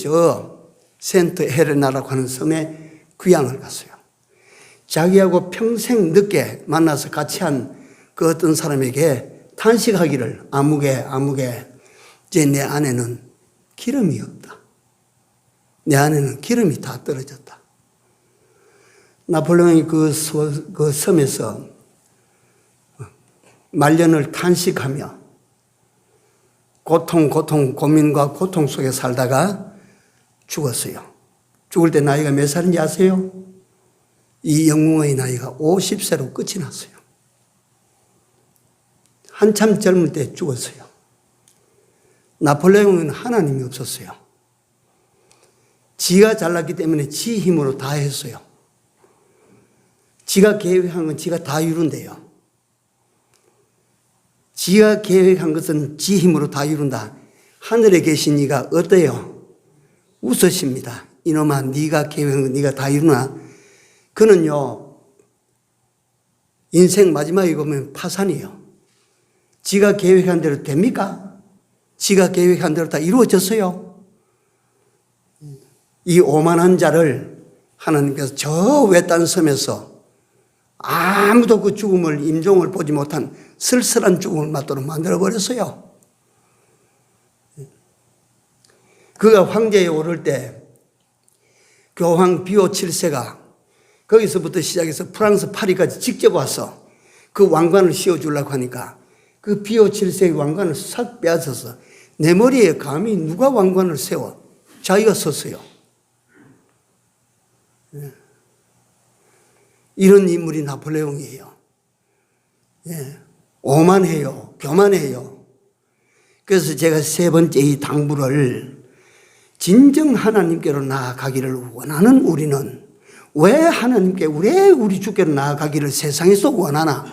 Speaker 1: 센트 헤레나라고 하는 섬에 귀향을 갔어요. 자기하고 평생 늦게 만나서 같이 한 그 어떤 사람에게 탄식하기를 아무개 이제 내 안에는 기름이 없다. 내 안에는 기름이 다 떨어졌다. 나폴레옹이 그 섬에서 말년을 탄식하며 고민과 고통 속에 살다가 죽었어요. 죽을 때 나이가 몇 살인지 아세요? 이 영웅의 나이가 50세로 끝이 났어요. 한참 젊을 때 죽었어요. 나폴레옹은 하나님이 없었어요. 지가 잘났기 때문에 지 힘으로 다 했어요. 지가 계획한 건 지가 다 이룬대요. 지가 계획한 것은 지 힘으로 다 이룬다. 하늘에 계신 이가 어때요? 웃으십니다. 이놈아, 네가 계획한 건 네가 다 이루나? 그는요, 인생 마지막에 보면 파산이에요. 지가 계획한 대로 됩니까? 지가 계획한 대로 다 이루어졌어요. 이 오만한 자를 하나님께서 저 외딴 섬에서 아무도 그 죽음을, 임종을 보지 못한 쓸쓸한 죽음을 맞도록 만들어버렸어요. 그가 황제에 오를 때 교황 비오 7세가 거기서부터 시작해서 프랑스 파리까지 직접 와서 그 왕관을 씌워주려고 하니까 그 비오 7세의 왕관을 싹 빼앗아서 내 머리에 감히 누가 왕관을 세워? 자기가 썼어요. 이런 인물이 나폴레옹이에요. 오만해요. 교만해요. 그래서 제가 세 번째 이 당부를 진정 하나님께로 나아가기를 원하는 우리는 왜 하나님께, 왜 우리 주께로 나아가기를 세상에서 원하나?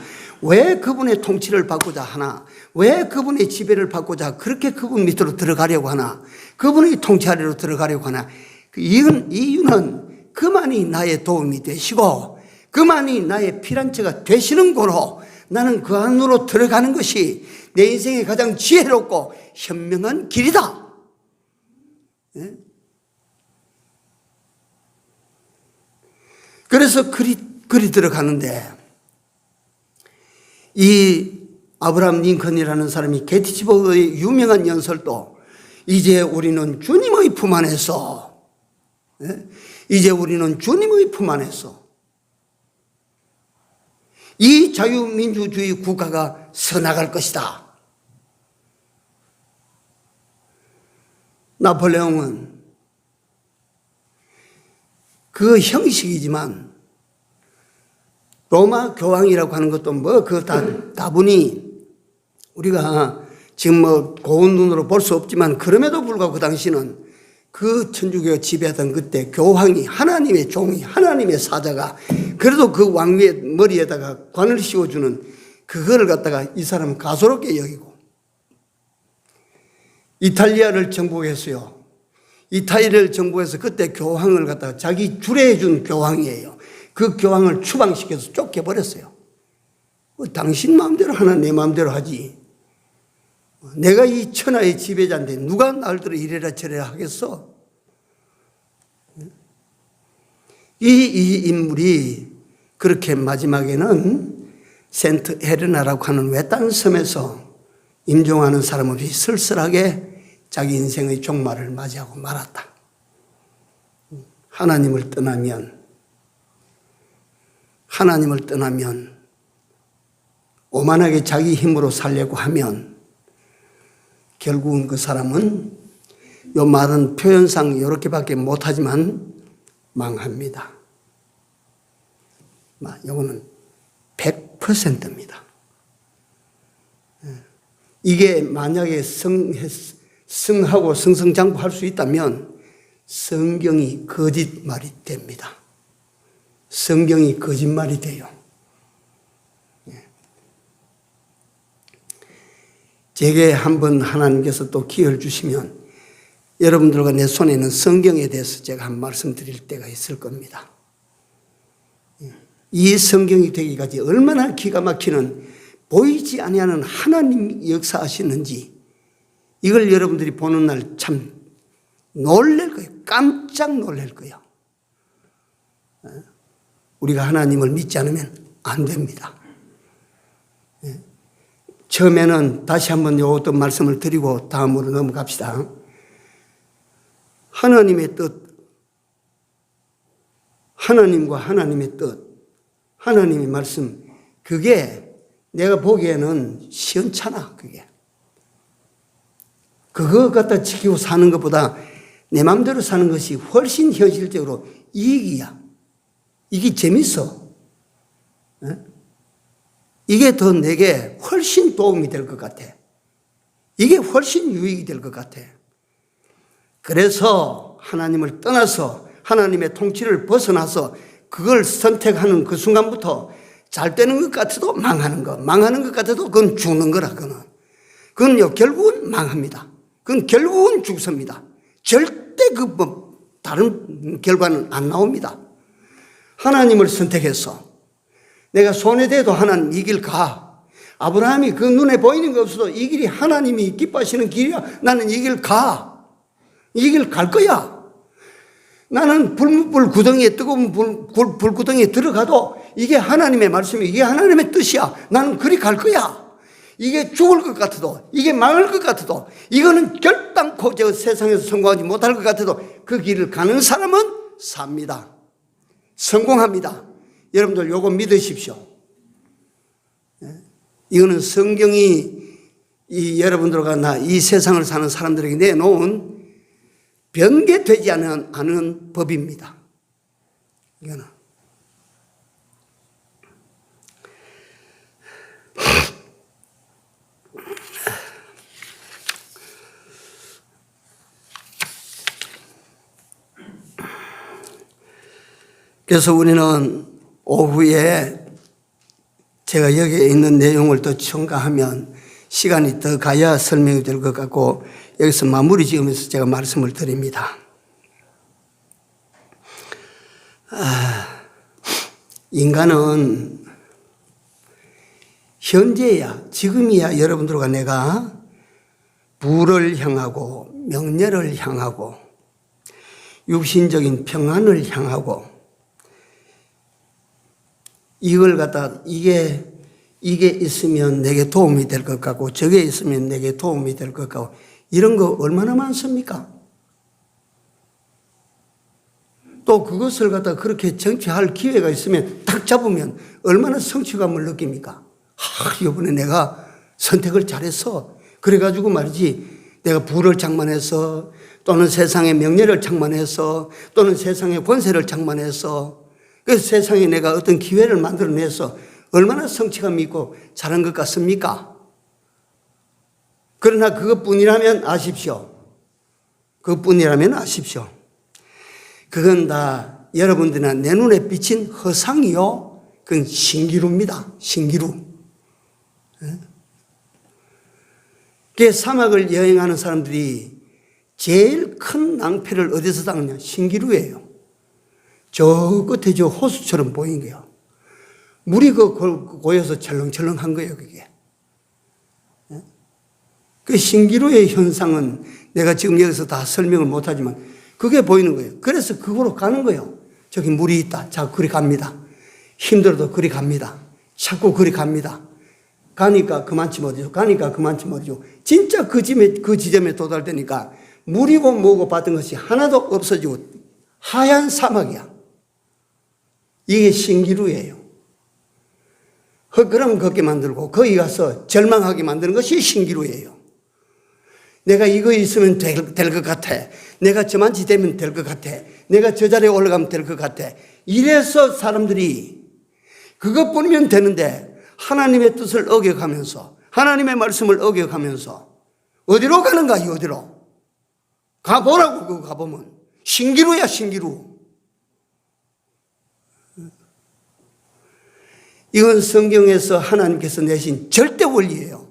Speaker 1: 왜 그분의 통치를 받고자 하나? 왜 그분의 지배를 받고자 그렇게 그분 밑으로 들어가려고 하나? 그분의 통치 아래로 들어가려고 하나? 이유는 그만이 나의 도움이 되시고 그만이 나의 피난처가 되시는 거로 나는 그 안으로 들어가는 것이 내 인생의 가장 지혜롭고 현명한 길이다. 그래서 그리 들어가는데 이 아브라함 링컨이라는 사람이 게티츠버그의 유명한 연설도 이제 우리는 주님의 품 안에서 이제 우리는 주님의 품 안에서 이 자유민주주의 국가가 서나갈 것이다. 나폴레옹은 그 형식이지만 로마 교황이라고 하는 것도 다분히 우리가 지금 고운 눈으로 볼 수 없지만 그럼에도 불구하고 그 당시는 그 천주교가 지배하던 그때 교황이 하나님의 종이 하나님의 사자가 그래도 그 왕위의 머리에다가 관을 씌워주는 그거를 갖다가 이 사람은 가소롭게 여기고 이탈리아를 정복했어요. 이탈리아를 정복해서 그때 교황을 갖다가 자기 주례해 준 교황이에요. 그 교황을 추방시켜서 쫓겨버렸어요. 당신 마음대로 하나 내 마음대로 하지. 내가 이 천하의 지배자인데 누가 날들어 이래라 저래라 하겠어? 이 인물이 그렇게 마지막에는 센트 헤레나라고 하는 외딴 섬에서 임종하는 사람 없이 쓸쓸하게 자기 인생의 종말을 맞이하고 말았다. 하나님을 떠나면 오만하게 자기 힘으로 살려고 하면 결국은 그 사람은 요 말은 표현상 이렇게밖에 못하지만 망합니다. 이거는 100%입니다. 이게 만약에 성하고 승승장구할 수 있다면 성경이 거짓말이 됩니다. 성경이 거짓말이 돼요. 제게 한번 하나님께서 또 기회를 주시면 여러분들과 내 손에는 성경에 대해서 제가 한 말씀 드릴 때가 있을 겁니다. 이 성경이 되기까지 얼마나 기가 막히는 보이지 아니하는 하나님 역사하시는지 이걸 여러분들이 보는 날 참 놀랄 거예요. 깜짝 놀랄 거예요. 우리가 하나님을 믿지 않으면 안 됩니다. 처음에는 다시 한번 어떤 말씀을 드리고 다음으로 넘어갑시다. 하나님의 뜻, 하나님과 하나님의 뜻, 하나님의 말씀, 그게 내가 보기에는 시원찮아, 그게. 그거 갖다 지키고 사는 것보다 내 마음대로 사는 것이 훨씬 현실적으로 이익이야. 이게 재밌어. 이게 더 내게 훨씬 도움이 될 것 같아. 이게 훨씬 유익이 될 것 같아. 그래서 하나님을 떠나서 하나님의 통치를 벗어나서 그걸 선택하는 그 순간부터 잘 되는 것 같아도 망하는 거, 망하는 것 같아도 그건 죽는 거라, 그건요, 결국은 망합니다. 그건 결국은 죽습니다. 절대 다른 결과는 안 나옵니다. 하나님을 선택해서 내가 손에 대도 하나님 이 길 가. 아브라함이 그 눈에 보이는 거 없어도 이 길이 하나님이 기뻐하시는 길이야. 나는 이 길 가. 이 길 갈 거야. 나는 불 구덩이에, 뜨거운 불 구덩이에 들어가도 이게 하나님의 말씀이, 이게 하나님의 뜻이야. 나는 그리 갈 거야. 이게 죽을 것 같아도, 이게 망할 것 같아도, 이거는 결단코 저 세상에서 성공하지 못할 것 같아도 그 길을 가는 사람은 삽니다. 성공합니다. 여러분들 요거 믿으십시오. 이거는 성경이 여러분들과 나 이 세상을 사는 사람들에게 내놓은 변개되지 않은 법입니다. 이거는. 그래서 우리는 오후에 제가 여기에 있는 내용을 더 첨가하면 시간이 더 가야 설명이 될 것 같고 여기서 마무리 지으면서 제가 말씀을 드립니다. 인간은 현재야, 지금이야 여러분들과 내가 부를 향하고 명예를 향하고 육신적인 평안을 향하고 이걸 갖다 이게 있으면 내게 도움이 될 것 같고 저게 있으면 내게 도움이 될 것 같고 이런 거 얼마나 많습니까? 또 그것을 갖다 그렇게 정취할 기회가 있으면 딱 잡으면 얼마나 성취감을 느낍니까? 이번에 내가 선택을 잘했어. 그래가지고 말이지 내가 부를 장만해서 또는 세상의 명예를 장만해서 또는 세상의 권세를 장만해서 그래서 세상에 내가 어떤 기회를 만들어내서 얼마나 성취감이 있고 잘한 것 같습니까? 그러나 그것뿐이라면 아십시오. 그것뿐이라면 아십시오. 그건 다 여러분들이나 내 눈에 비친 허상이요. 그건 신기루입니다. 신기루. 그 사막을 여행하는 사람들이 제일 큰 낭패를 어디서 당하냐? 신기루예요. 저 끝에 저 호수처럼 보인 거예요. 물이 고여서 철렁철렁한 거예요, 그게. 그 신기루의 현상은 내가 지금 여기서 다 설명을 못하지만 그게 보이는 거예요. 그래서 그거로 가는 거예요. 저기 물이 있다. 자, 그리 갑니다. 힘들어도 그리 갑니다. 자꾸 그리 갑니다. 가니까 그만치 못이죠. 가니까 그만치 못이죠. 진짜 그 지점에 도달되니까 물이고 뭐고 받은 것이 하나도 없어지고 하얀 사막이야. 이게 신기루예요. 헛걸음 걷게 만들고 거기 가서 절망하게 만드는 것이 신기루예요. 내가 이거 있으면 될 것 같아. 내가 저만치 되면 될 것 같아. 내가 저 자리에 올라가면 될 것 같아. 이래서 사람들이 그것뿐이면 되는데 하나님의 뜻을 어겨가면서 하나님의 말씀을 어겨가면서 어디로 가는가? 어디로? 가보라고. 그거 가보면 신기루야, 신기루. 이건 성경에서 하나님께서 내신 절대 원리예요.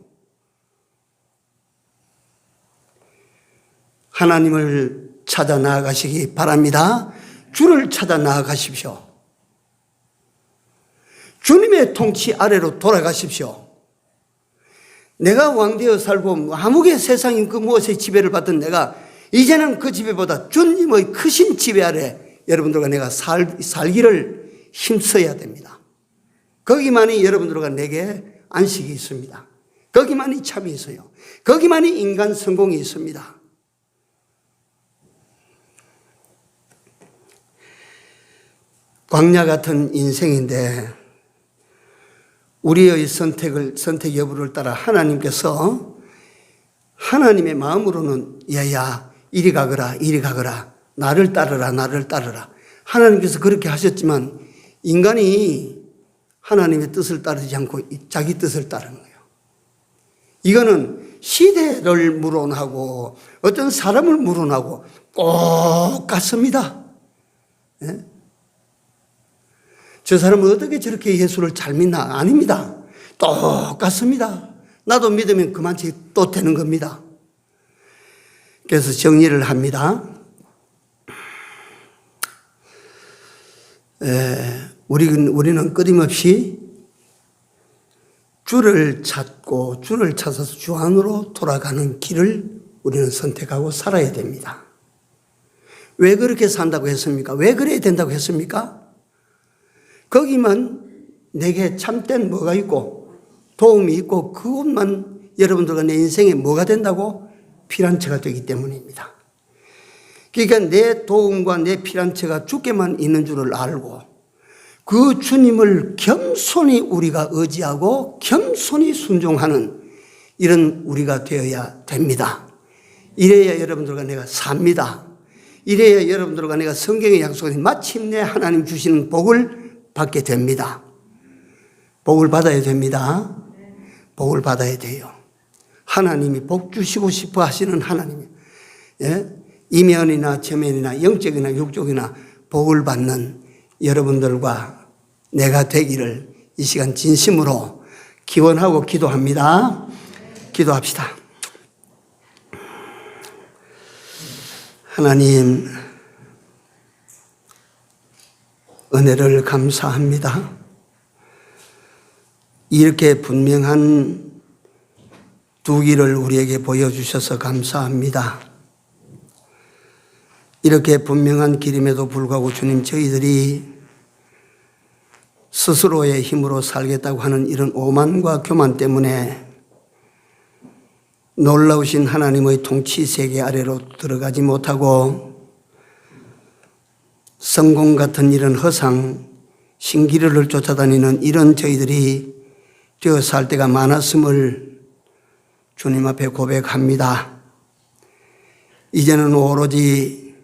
Speaker 1: 하나님을 찾아 나아가시기 바랍니다. 주를 찾아 나아가십시오. 주님의 통치 아래로 돌아가십시오. 내가 왕되어 살고 아무개 세상인 그 무엇의 지배를 받던 내가 이제는 그 지배보다 주님의 크신 지배 아래 여러분들과 내가 살기를 힘써야 됩니다. 거기만이 여러분들과 내게 안식이 있습니다. 거기만이 참이 있어요. 거기만이 인간 성공이 있습니다. 광야 같은 인생인데 우리의 선택 여부를 따라 하나님께서 하나님의 마음으로는 야야 이리 가거라 이리 가거라 나를 따르라 나를 따르라 하나님께서 그렇게 하셨지만 인간이 하나님의 뜻을 따르지 않고 자기 뜻을 따르는 거예요. 이거는 시대를 물어나고 어떤 사람을 물어나고 똑같습니다. 예? 저 사람은 어떻게 저렇게 예수를 잘 믿나? 아닙니다. 똑같습니다. 나도 믿으면 그만치 또 되는 겁니다. 그래서 정리를 합니다. 우리는 끊임없이 주를 찾고 주를 찾아서 주 안으로 돌아가는 길을 우리는 선택하고 살아야 됩니다. 왜 그렇게 산다고 했습니까? 왜 그래야 된다고 했습니까? 거기만 내게 참된 뭐가 있고 도움이 있고 그것만 여러분들과 내 인생에 뭐가 된다고? 피난처가 되기 때문입니다. 그러니까 내 도움과 내 피난처가 주께만 있는 줄을 알고 그 주님을 겸손히 우리가 의지하고 겸손히 순종하는 이런 우리가 되어야 됩니다. 이래야 여러분들과 내가 삽니다. 이래야 여러분들과 내가 성경의 약속에 마침내 하나님 주시는 복을 받게 됩니다. 복을 받아야 됩니다. 복을 받아야 돼요. 하나님이 복 주시고 싶어 하시는 하나님. 예? 이면이나 체면이나 영적이나 육적이나 복을 받는 여러분들과 내가 되기를 이 시간 진심으로 기원하고 기도합니다. 기도합시다. 하나님, 은혜를 감사합니다. 이렇게 분명한 두 길을 우리에게 보여주셔서 감사합니다. 이렇게 분명한 길임에도 불구하고 주님, 저희들이 스스로의 힘으로 살겠다고 하는 이런 오만과 교만 때문에 놀라우신 하나님의 통치 세계 아래로 들어가지 못하고 성공 같은 이런 허상, 신기류를 쫓아다니는 이런 저희들이 되어 살 때가 많았음을 주님 앞에 고백합니다. 이제는 오로지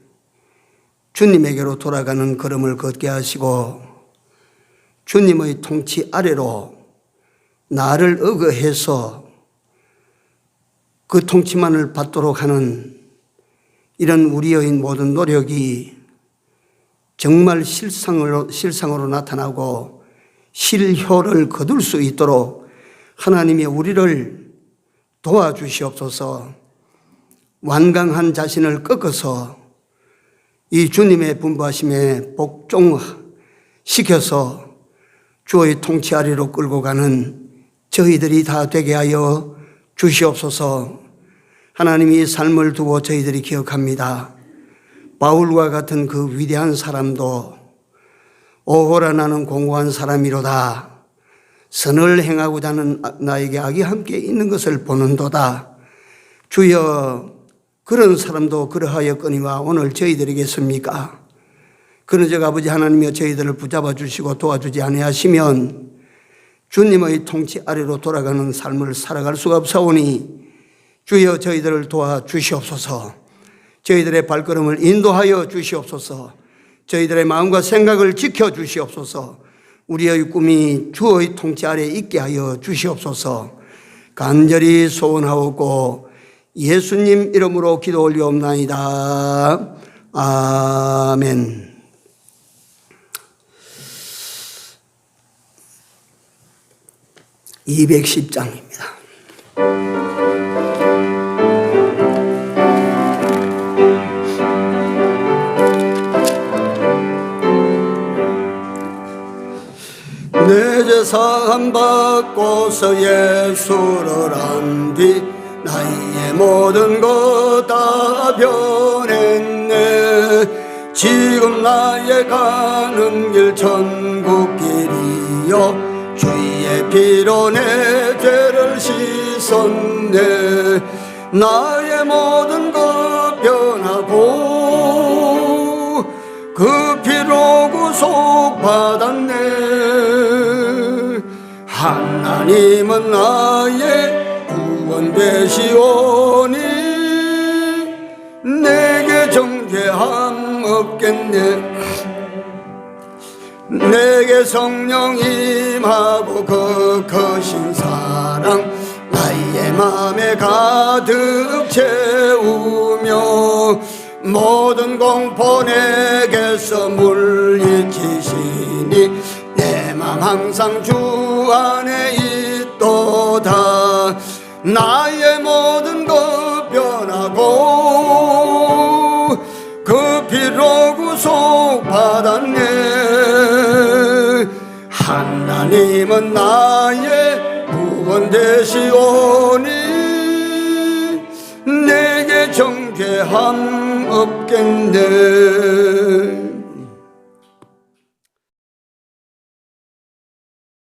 Speaker 1: 주님에게로 돌아가는 걸음을 걷게 하시고 주님의 통치 아래로 나를 의거해서 그 통치만을 받도록 하는 이런 우리의 모든 노력이 정말 실상으로 나타나고 실효를 거둘 수 있도록 하나님이 우리를 도와주시옵소서. 완강한 자신을 꺾어서 이 주님의 분부하심에 복종시켜서 주의 통치 아래로 끌고 가는 저희들이 다 되게 하여 주시옵소서. 하나님이 삶을 두고 저희들이 기억합니다. 바울과 같은 그 위대한 사람도 오호라 나는 공고한 사람이로다. 선을 행하고자 하는 나에게 악이 함께 있는 것을 보는도다. 주여, 그런 사람도 그러하였거니와 오늘 저희들이겠습니까? 그러저가 아버지 하나님이여 저희들을 붙잡아 주시고 도와주지 아니하시면 주님의 통치 아래로 돌아가는 삶을 살아갈 수가 없사오니 주여 저희들을 도와주시옵소서. 저희들의 발걸음을 인도하여 주시옵소서. 저희들의 마음과 생각을 지켜주시옵소서. 우리의 꿈이 주의 통치 아래에 있게 하여 주시옵소서. 간절히 소원하오고 예수님 이름으로 기도 올리옵나이다. 아멘. (210장입니다) 내 제사함 받고서 예수를 안 뒤 나의 모든 것 다 변했네. 지금 나의 가는 길 천국 길이요 주의 피로 내 죄를 씻었네. 나의 모든 것 변하고 그 피로 구속받았네. 하나님은 나의 구원 되시오니 내게 정죄함 없겠네. 내게 성령 임하고 그 크신 사랑 나의 맘에 가득 채우며 모든 공포 내게서 물리치시니 내 맘 항상 주 안에 있도다. 나의 모든 것 변하고 그 피로 구속받았네. 하나님은 나의 구원 되시오니 내게 정죄함 없겠네.